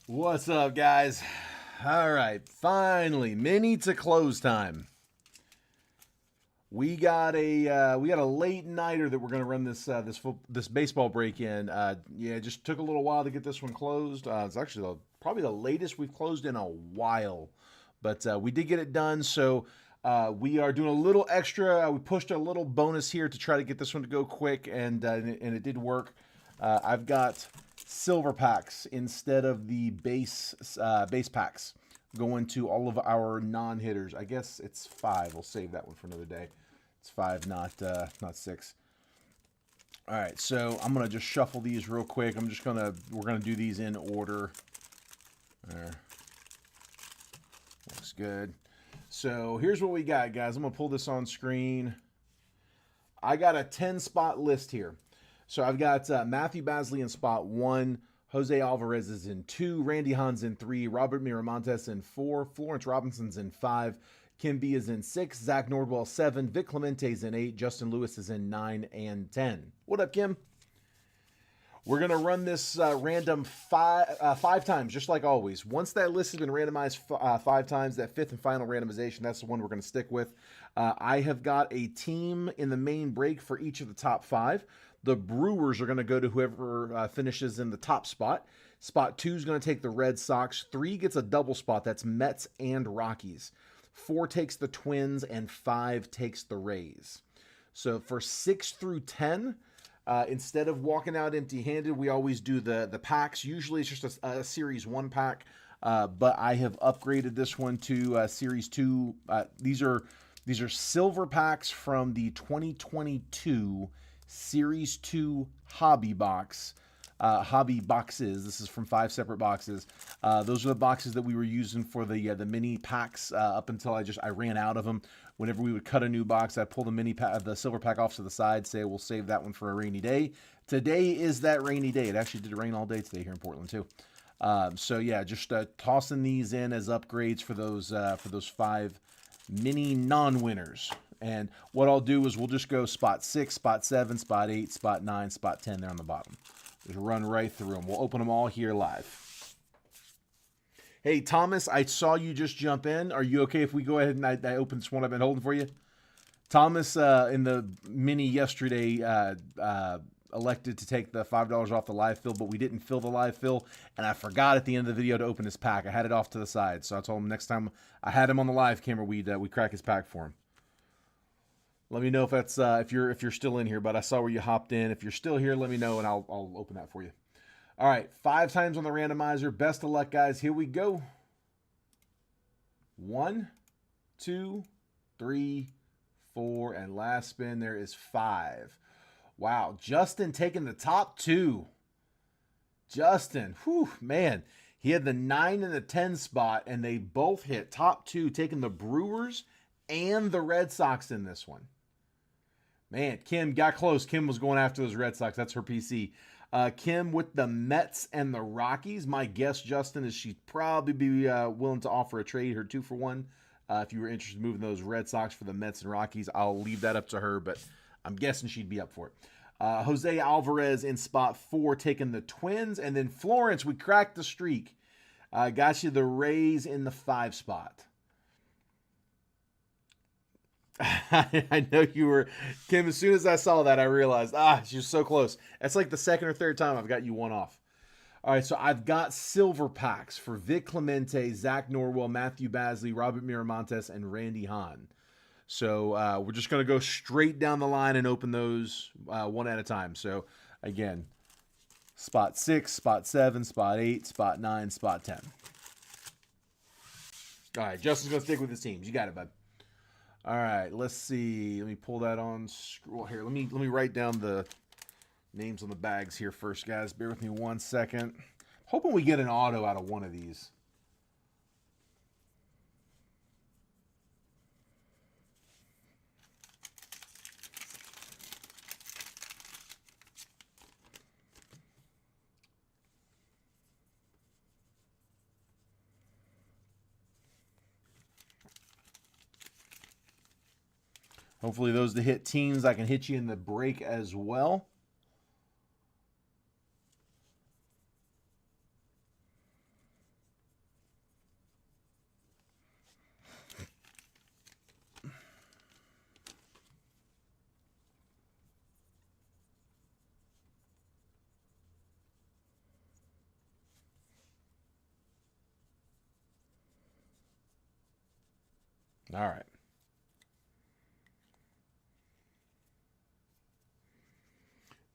What's up, guys? All right, finally, mini to close time. We got a late nighter that we're gonna run this baseball break in. Yeah, it just took a little while to get this one closed. It's actually probably the latest we've closed in a while, but we did get it done. So we are doing a little extra. We pushed a little bonus here to try to get this one to go quick, and it did work. I've got silver packs instead of the base packs going to all of our non-hitters. I guess it's 5. We'll save that one for another day. It's 5, not 6. All right, so I'm gonna just shuffle these real quick. We're gonna do these in order. There, looks good. So here's what we got, guys. I'm gonna pull this on screen. I got a 10-spot list here. So I've got Matthew Basley in spot 1, Jose Alvarez is in 2, Randy Hahn's in 3, Robert Miramontes in 4, Florence Robinson's in 5, Kim B is in 6, Zach Nordwell 7, Vic Clemente's in 8, Justin Lewis is in 9 and 10. What up, Kim? We're going to run this random five times, just like always. Once that list has been randomized 5 times, that 5th and final randomization, that's the one we're going to stick with. I have got a team in the main break for each of the top 5. The Brewers are going to go to whoever finishes in the top spot. Spot 2 is going to take the Red Sox. 3 gets a double spot. That's Mets and Rockies. 4 takes the Twins, and 5 takes the Rays. So for 6 through 10, instead of walking out empty-handed, we always do the packs. Usually it's just a Series 1 pack, but I have upgraded this one to Series 2. These are silver packs from the 2022 Series 2 Hobby Box. Hobby boxes. This is from 5 separate boxes. Those are the boxes that we were using for the mini packs up until I ran out of them. Whenever we would cut a new box, I'd pull the silver pack off to the side, say we'll save that one for a rainy day. Today is that rainy day. It actually did rain all day today here in Portland too. So yeah, just tossing these in as upgrades for those 5 mini non-winners. And what I'll do is we'll just go spot 6, spot 7, spot 8, spot 9, spot 10 there on the bottom. Just run right through them. We'll open them all here live. Hey, Thomas, I saw you just jump in. Are you okay if we go ahead and I open this one I've been holding for you? Thomas, in the mini yesterday, elected to take the $5 off the live fill, but we didn't fill the live fill, and I forgot at the end of the video to open his pack. I had it off to the side, so I told him next time I had him on the live camera, we'd crack his pack for him. Let me know if that's if you're still in here, but I saw where you hopped in. If you're still here, let me know and I'll open that for you. All right, 5 times on the randomizer. Best of luck, guys. Here we go. 1, 2, 3, 4, and last spin there is 5. Wow, Justin taking the top 2. Justin, whew, man. He had the 9 and the 10 spot, and they both hit top 2, taking the Brewers and the Red Sox in this one. Man, Kim got close. Kim was going after those Red Sox. That's her PC. Kim with the Mets and the Rockies. My guess, Justin, is she'd probably be willing to offer a trade, her 2-for-1. If you were interested in moving those Red Sox for the Mets and Rockies, I'll leave that up to her, but I'm guessing she'd be up for it. Jose Alvarez in spot 4 taking the Twins. And then Florence, we cracked the streak. Got you the Rays in the 5 spot. I know you were, Kim, as soon as I saw that, I realized, she was so close. That's like the 2nd or 3rd time I've got you one off. All right, so I've got silver packs for Vic Clemente, Zach Norwell, Matthew Basley, Robert Miramontes, and Randy Hahn. So we're just going to go straight down the line and open those one at a time. So, again, spot 6, spot 7, spot 8, spot 9, spot 10. All right, Justin's going to stick with his teams. You got it, bud. All right, let's see. Let me pull that on scroll here. Let me write down the names on the bags here first, guys. Bear with me 1 second. Hoping we get an auto out of one of these. Hopefully those to hit teams, I can hit you in the break as well. All right.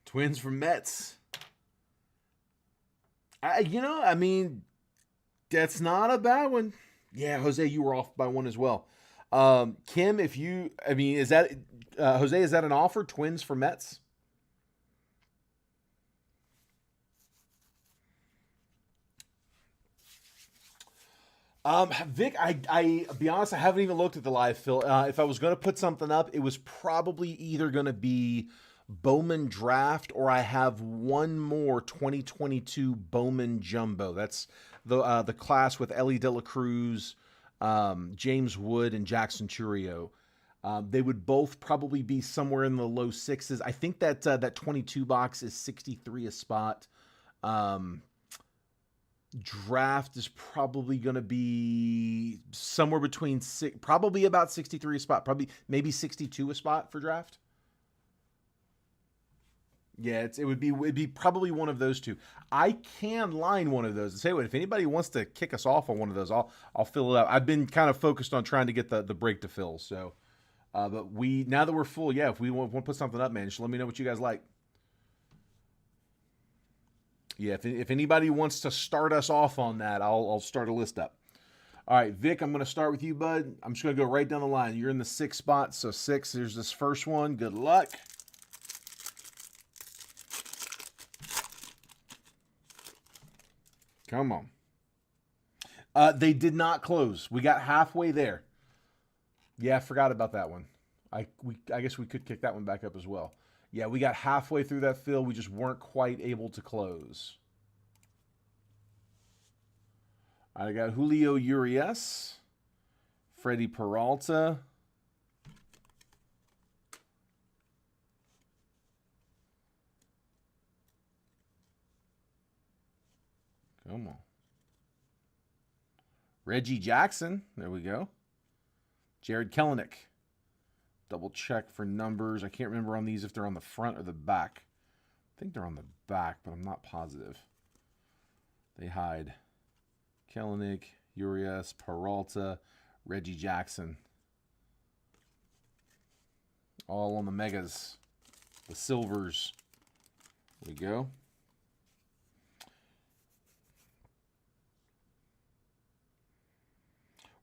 Twins from Mets. I mean, that's not a bad one. Yeah, Jose, you were off by one as well. Kim, if you, I mean, is that Jose? Is that an offer? Twins for Mets? Vic, I be honest, I haven't even looked at the live fill. If I was going to put something up, it was probably either going to be Bowman draft or I have one more 2022 Bowman jumbo. That's the class with Ellie De La Cruz, James Wood, and Jackson Churio. They would both probably be somewhere in the low sixes. I think that that 22 box is 63 a spot. Um, Draft is probably going to be somewhere between six, probably about 63 a spot, probably maybe 62 a spot for draft. Yeah, it'd be probably one of those two. I can line one of those and say what if anybody wants to kick us off on one of those, I'll fill it up. I've been kind of focused on trying to get the break to fill. So, but we now that we're full, yeah. If we want to put something up, man, just let me know what you guys like. Yeah, if anybody wants to start us off on that, I'll start a list up. All right, Vic, I'm going to start with you, bud. I'm just going to go right down the line. You're in the sixth spot, so six. There's this first one. Good luck. Come on. They did not close. We got halfway there. Yeah, I forgot about that one. I guess we could kick that one back up as well. Yeah, we got halfway through that fill. We just weren't quite able to close. I got Julio Urias, Freddie Peralta. Come on. Reggie Jackson. There we go. Jared Kelenic. Double check for numbers. I can't remember on these if they're on the front or the back. I think they're on the back, but I'm not positive. They hide. Kelenic, Urias, Peralta, Reggie Jackson. All on the megas. The silvers. There we go.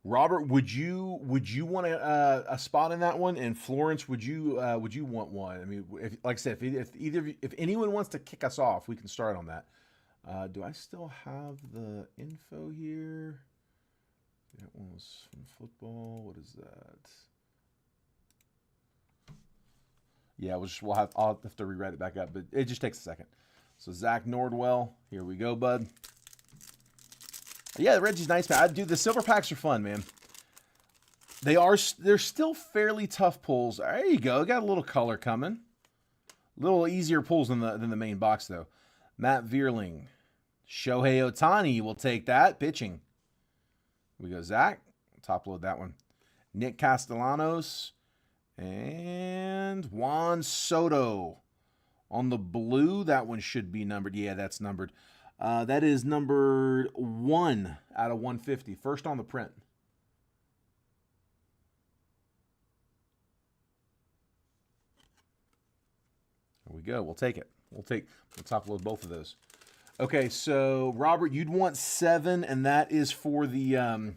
Robert, would you want a spot in that one? And Florence, would you want one? I mean, like I said, if anyone wants to kick us off, we can start on that. Do I still have the info here? That one was from football. What is that? Yeah, I'll have to rewrite it back up, but it just takes a second. So Zach Nordwell, here we go, bud. Yeah, Reggie's nice, man. Dude, the silver packs are fun, man. They're still fairly tough pulls. There you go. Got a little color coming. A little easier pulls than the main box, though. Matt Vierling. Shohei Ohtani will take that. Pitching. We go, Zach. Top load that one. Nick Castellanos. And Juan Soto. On the blue, that one should be numbered. Yeah, that's numbered. That is numbered 1 out of 150. First on the print. There we go. We'll take it. We'll top load both of those. Okay, so Robert, you'd want 7, and that is for the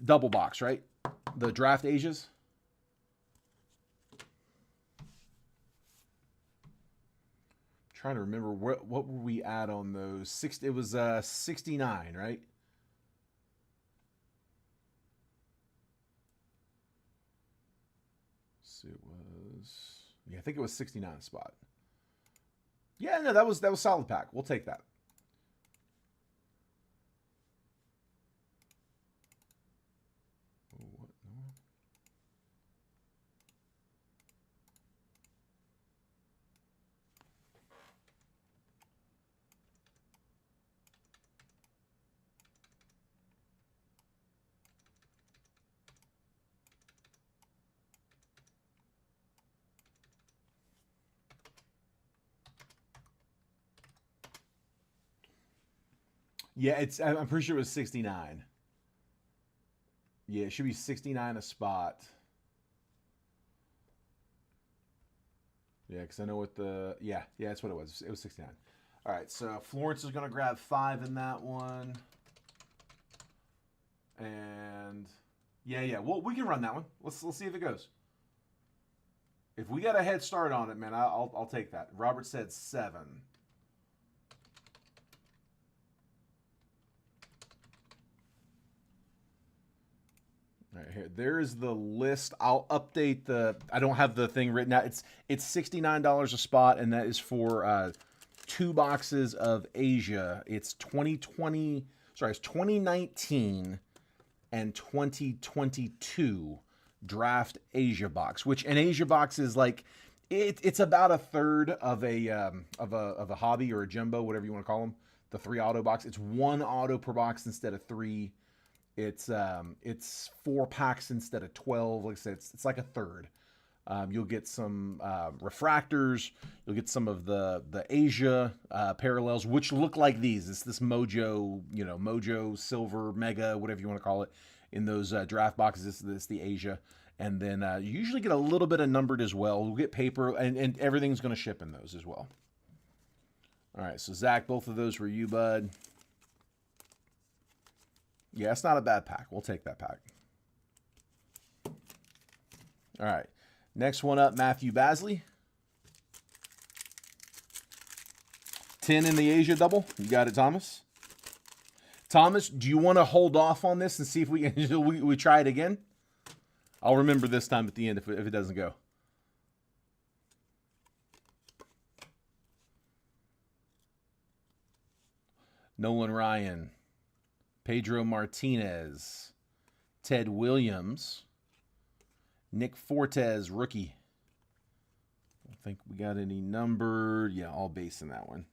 double box, right? The draft Asias. Trying to remember what were we at on those. It was 69, right? So it was, yeah, I think it was 69 spot. Yeah, no, that was solid pack. We'll take that. Oh, what? No. Yeah, I'm pretty sure it was 69. Yeah, it should be 69 a spot. Yeah, because I know what the... Yeah, that's what it was. It was 69. All right, so Florence is going to grab 5 in that one. And... Yeah. Well, we can run that one. Let's see if it goes. If we got a head start on it, man, I'll take that. Robert said 7. All right, here. There's the list. I'll update the... I don't have the thing written out. It's $69 a spot, and that is for 2 boxes of Asia. It's 2020... Sorry, it's 2019 and 2022 draft Asia box, which an Asia box is like... It's about a third of a hobby or a jumbo, whatever you want to call them. The 3 auto box. It's 1 auto per box instead of 3. It's 4 packs instead of 12. Like I said, it's like a third. You'll get some refractors. You'll get some of the Asia parallels, which look like these. It's this Mojo, Mojo Silver Mega, whatever you want to call it, in those draft boxes. This the Asia. And then you usually get a little bit of numbered as well. We'll get paper, and everything's going to ship in those as well. All right, so Zach, both of those for you, bud. Yeah, it's not a bad pack. We'll take that pack. All right, next one up, Matthew Basley. 10 in the Asia double. You got it, Thomas? Thomas, do you want to hold off on this and see if we try it again? I'll remember this time at the end if it doesn't go. Nolan Ryan, Pedro Martinez, Ted Williams, Nick Fortes, rookie. I don't think we got any numbered. Yeah, all base in that one.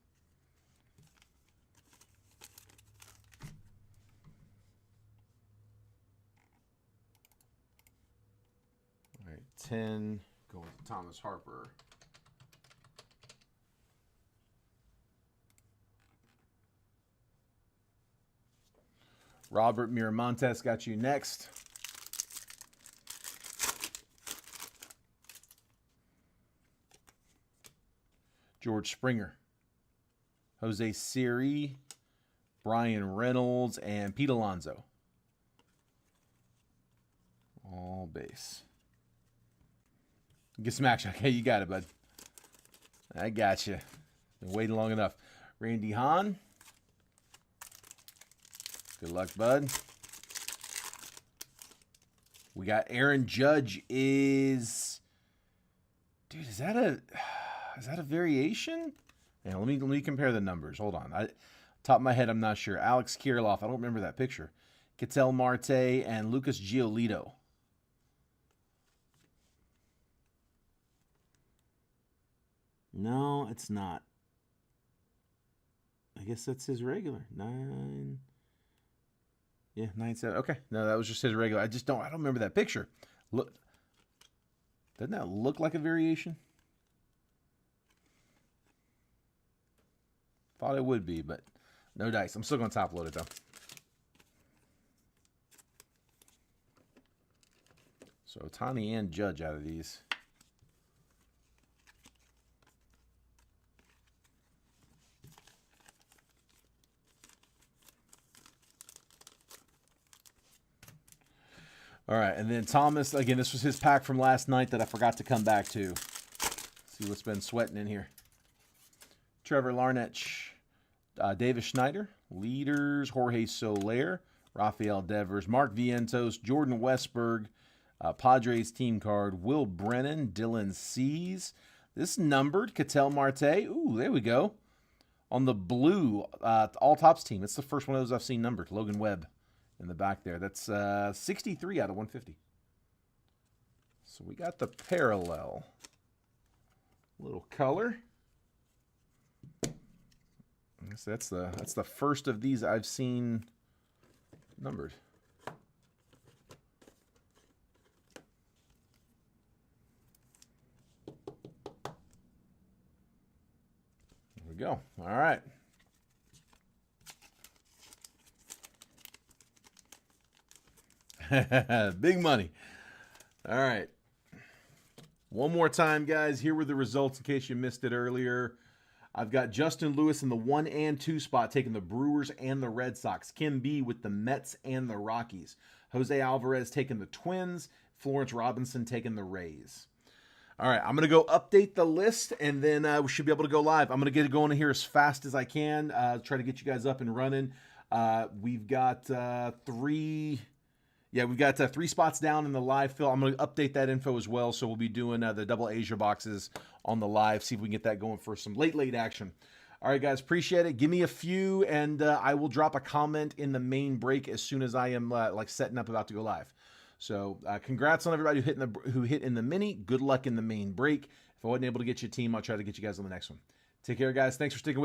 All right, 10 going to Thomas Harper. Robert Miramontes got you next. George Springer, Jose Siri, Brian Reynolds, and Pete Alonso. All base. Get some action. Okay, you got it, bud. I got you. Been waiting long enough. Randy Hahn. Good luck, bud. We got Aaron Judge is... Dude, is that a variation? Yeah, let me compare the numbers. Hold on. Top of my head, I'm not sure. Alex Kirilloff. I don't remember that picture. Ketel Marte and Lucas Giolito. No, it's not. I guess that's his regular. 9... Yeah, 9-7. Okay. No, that was just his regular. I don't remember that picture. Look. Doesn't that look like a variation? Thought it would be, but no dice. I'm still going to top load it, though. So, Tani and Judge out of these. All right, and then Thomas, again, this was his pack from last night that I forgot to come back to. See what's been sweating in here. Trevor Larnach, Davis Schneider, leaders, Jorge Soler, Rafael Devers, Mark Vientos, Jordan Westberg, Padres team card, Will Brennan, Dylan Cease. This numbered, Ketel Marte. Ooh, there we go. On the blue, all tops team. It's the first one of those I've seen numbered. Logan Webb. In the back there. That's 63 out of 150. So we got the parallel. Little color. I guess that's the first of these I've seen numbered. There we go. All right. Big money. All right. One more time, guys. Here were the results in case you missed it earlier. I've got Justin Lewis in the 1 and 2 spot, taking the Brewers and the Red Sox. Kim B with the Mets and the Rockies. Jose Alvarez taking the Twins. Florence Robinson taking the Rays. All right, I'm going to go update the list, and then we should be able to go live. I'm going to get it going here as fast as I can, try to get you guys up and running. We've got three spots down in the live fill. I'm going to update that info as well, so we'll be doing the double Asia boxes on the live, see if we can get that going for some late action. All right, guys, appreciate it. Give me a few, and I will drop a comment in the main break as soon as I am setting up about to go live. So congrats on everybody who hit in the mini. Good luck in the main break. If I wasn't able to get you a team, I'll try to get you guys on the next one. Take care, guys. Thanks for sticking with me.